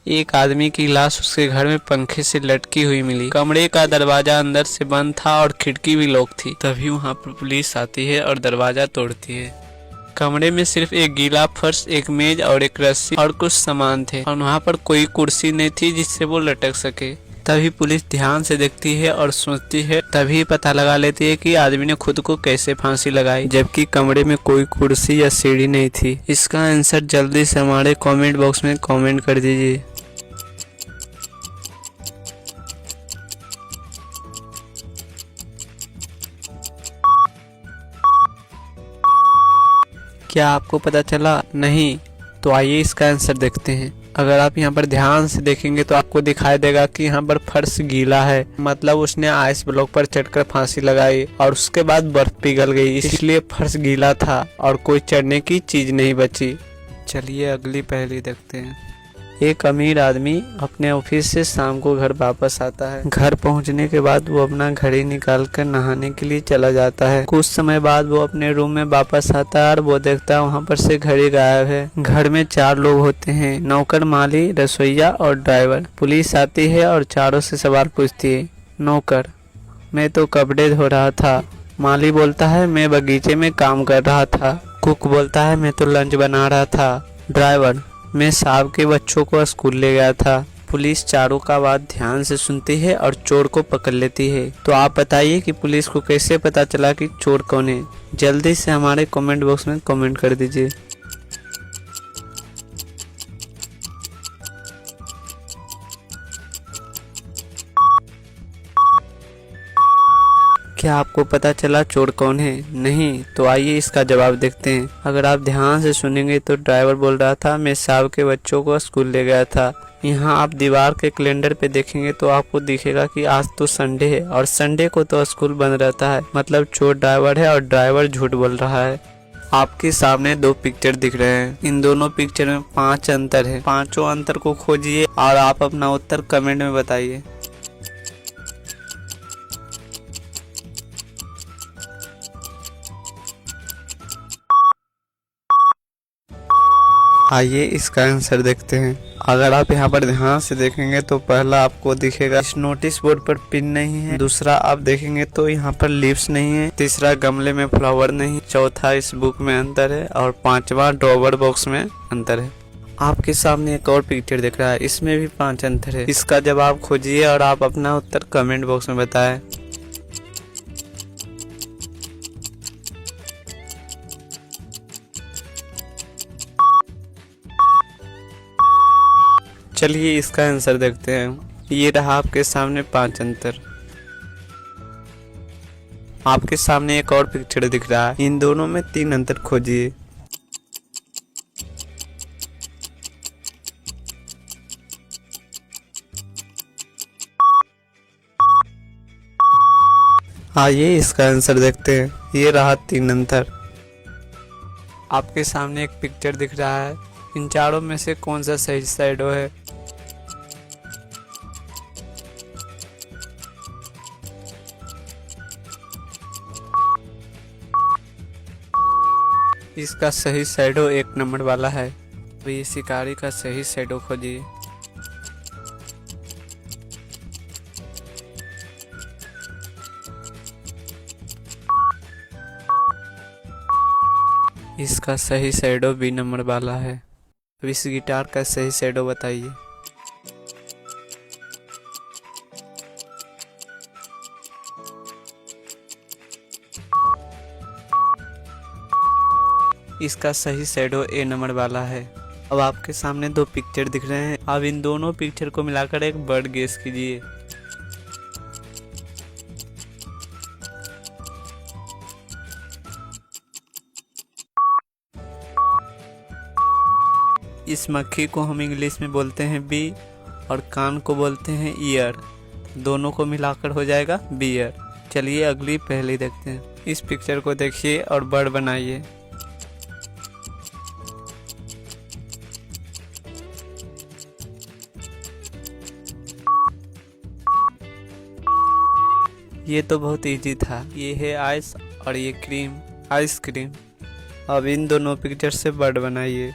एक आदमी की लाश उसके घर में पंखे से लटकी हुई मिली। कमरे का दरवाजा अंदर से बंद था और खिड़की भी लॉक थी। तभी वहाँ पर पुलिस आती है और दरवाजा तोड़ती है। कमरे में सिर्फ एक गीला फर्श, एक मेज और एक रस्सी और कुछ सामान थे और वहाँ पर कोई कुर्सी नहीं थी जिससे वो लटक सके। तभी पुलिस ध्यान से देखती है और सोचती है, तभी पता लगा लेती है कि आदमी ने खुद को कैसे फांसी लगाई, जबकि कमरे में कोई कुर्सी या सीढ़ी नहीं थी। इसका आंसर जल्दी से हमारे कमेंट बॉक्स में कमेंट कर दीजिए। क्या आपको पता चला? नहीं? तो आइए इसका आंसर देखते हैं। अगर आप यहाँ पर ध्यान से देखेंगे तो आपको दिखाई देगा कि यहाँ पर फर्श गीला है, मतलब उसने आइस ब्लॉक पर चढ़कर फांसी लगाई और उसके बाद बर्फ पिघल गई, इसलिए फर्श गीला था और कोई चढ़ने की चीज नहीं बची। चलिए अगली पहेली देखते हैं। एक अमीर आदमी अपने ऑफिस से शाम को घर वापस आता है। घर पहुंचने के बाद वो अपना घड़ी निकाल कर नहाने के लिए चला जाता है। कुछ समय बाद वो अपने रूम में वापस आता है और वो देखता है वहाँ पर से घड़ी गायब है। घर में 4 लोग होते हैं, नौकर, माली, रसोइया और ड्राइवर। पुलिस आती है और चारों से सवाल पूछती है। नौकर: मैं तो कपड़े धो रहा था। माली बोलता है, मैं बगीचे में काम कर रहा था। कुक बोलता है, मैं तो लंच बना रहा था। ड्राइवर: मैं साहब के बच्चों को स्कूल ले गया था। पुलिस चारों का बात ध्यान से सुनती है और चोर को पकड़ लेती है। तो आप बताइए कि पुलिस को कैसे पता चला कि चोर कौन है? जल्दी से हमारे कमेंट बॉक्स में कमेंट कर दीजिए। क्या आपको पता चला चोर कौन है? नहीं? तो आइए इसका जवाब देखते हैं। अगर आप ध्यान से सुनेंगे तो ड्राइवर बोल रहा था, मैं साहब के बच्चों को स्कूल ले गया था। यहाँ आप दीवार के कैलेंडर पे देखेंगे तो आपको दिखेगा कि आज तो संडे है और संडे को तो स्कूल बंद रहता है, मतलब चोर ड्राइवर है और ड्राइवर झूठ बोल रहा है। आपके सामने 2 पिक्चर दिख रहे हैं। इन दोनों पिक्चर में 5 अंतर है। 5 अंतर को खोजिए और आप अपना उत्तर कमेंट में बताइए। आइए इसका आंसर देखते हैं। अगर आप यहाँ पर ध्यान से देखेंगे तो पहला आपको दिखेगा इस नोटिस बोर्ड पर पिन नहीं है। दूसरा आप देखेंगे तो यहाँ पर लिप्स नहीं है। तीसरा गमले में फ्लावर नहीं। चौथा इस बुक में अंतर है और 5वां ड्रॉवर बॉक्स में अंतर है। आपके सामने एक और पिक्चर दिख रहा है, इसमें भी 5 अंतर है। इसका जवाब खोजिए और आप अपना उत्तर कमेंट बॉक्स में बताएं। चलिए इसका आंसर देखते हैं। ये रहा आपके सामने 5 अंतर। आपके सामने एक और पिक्चर दिख रहा है, इन दोनों में 3 अंतर खोजिए। आइए इसका आंसर देखते हैं। ये रहा 3 अंतर। आपके सामने एक पिक्चर दिख रहा है, इन चारों में से कौन सा सही शैडो है? इसका सही शैडो 1 नंबर वाला है। तो ये शिकारी का सही शैडो खोजिए। इसका सही शैडो बी नंबर वाला है। अब इस गिटार का सही शैडो बताइए। इसका सही शैडो ए नंबर वाला है। अब आपके सामने 2 पिक्चर दिख रहे हैं। अब इन दोनों पिक्चर को मिलाकर एक वर्ड गेस कीजिए। इस मक्खी को हम इंग्लिश में बोलते हैं बी और कान को बोलते हैं ईयर। दोनों को मिलाकर हो जाएगा बियर। चलिए अगली पहेली देखते हैं। इस पिक्चर को देखिए और वर्ड बनाइए। ये तो बहुत इजी था। ये है आइस और ये क्रीम, आइसक्रीम। अब इन दोनों पिक्चर से वर्ड बनाइए।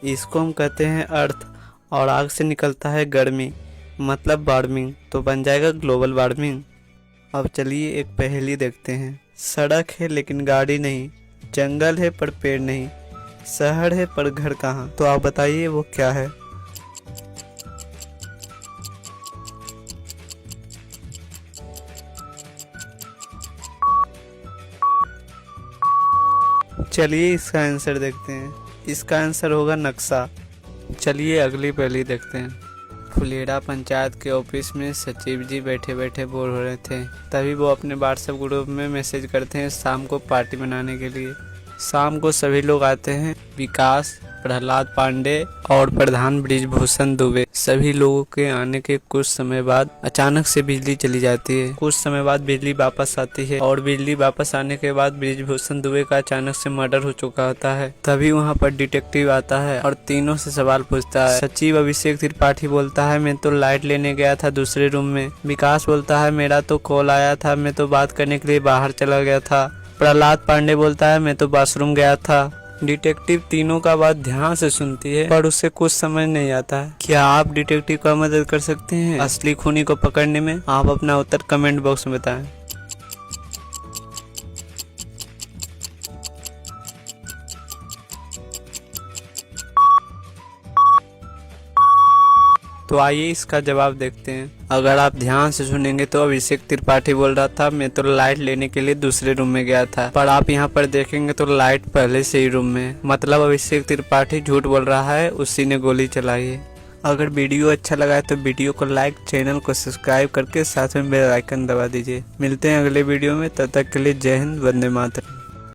इसको हम कहते हैं अर्थ, और आग से निकलता है गर्मी, मतलब वार्मिंग, तो बन जाएगा ग्लोबल वार्मिंग। अब चलिए एक पहेली देखते हैं। सड़क है लेकिन गाड़ी नहीं, जंगल है पर पेड़ नहीं, शहर है पर घर कहाँ, तो आप बताइए वो क्या है। चलिए इसका आंसर देखते हैं। इसका आंसर होगा नक्शा। चलिए अगली पहेली देखते हैं। फुलेरा पंचायत के ऑफिस में सचिव जी बैठे बैठे बोर हो रहे थे, तभी वो अपने व्हाट्सएप ग्रुप में मैसेज करते हैं शाम को पार्टी मनाने के लिए। शाम को सभी लोग आते हैं, विकास, प्रहलाद पांडे और प्रधान बृजभूषण दुबे। सभी लोगों के आने के कुछ समय बाद अचानक से बिजली चली जाती है। कुछ समय बाद बिजली वापस आती है और बिजली वापस आने के बाद बृजभूषण दुबे का अचानक से मर्डर हो चुका होता है। तभी वहाँ पर डिटेक्टिव आता है और तीनों से सवाल पूछता है। सचिव अभिषेक त्रिपाठी बोलता है मैं तो लाइट लेने गया था दूसरे रूम में। विकास बोलता है मेरा तो कॉल आया था, मैं तो बात करने के लिए बाहर चला गया था। प्रहलाद पांडे बोलता है मैं तो बाथरूम गया था। डिटेक्टिव तीनों का बात ध्यान से सुनती है पर उसे कुछ समझ नहीं आता है। क्या आप डिटेक्टिव का मदद कर सकते हैं असली खूनी को पकड़ने में? आप अपना उत्तर कमेंट बॉक्स में बताएं। तो आइए इसका जवाब देखते हैं। अगर आप ध्यान से सुनेंगे तो अभिषेक त्रिपाठी बोल रहा था मैं तो लाइट लेने के लिए दूसरे रूम में गया था, पर आप यहाँ पर देखेंगे तो लाइट पहले से ही रूम में है। मतलब अभिषेक त्रिपाठी झूठ बोल रहा है, उसी ने गोली चलाई है। अगर वीडियो अच्छा लगा है तो वीडियो को लाइक, चैनल को सब्सक्राइब करके साथ में बेल आइकन दबा दीजिए। मिलते हैं अगले वीडियो में, तब तक के लिए जय हिंद, वंदे मातरम।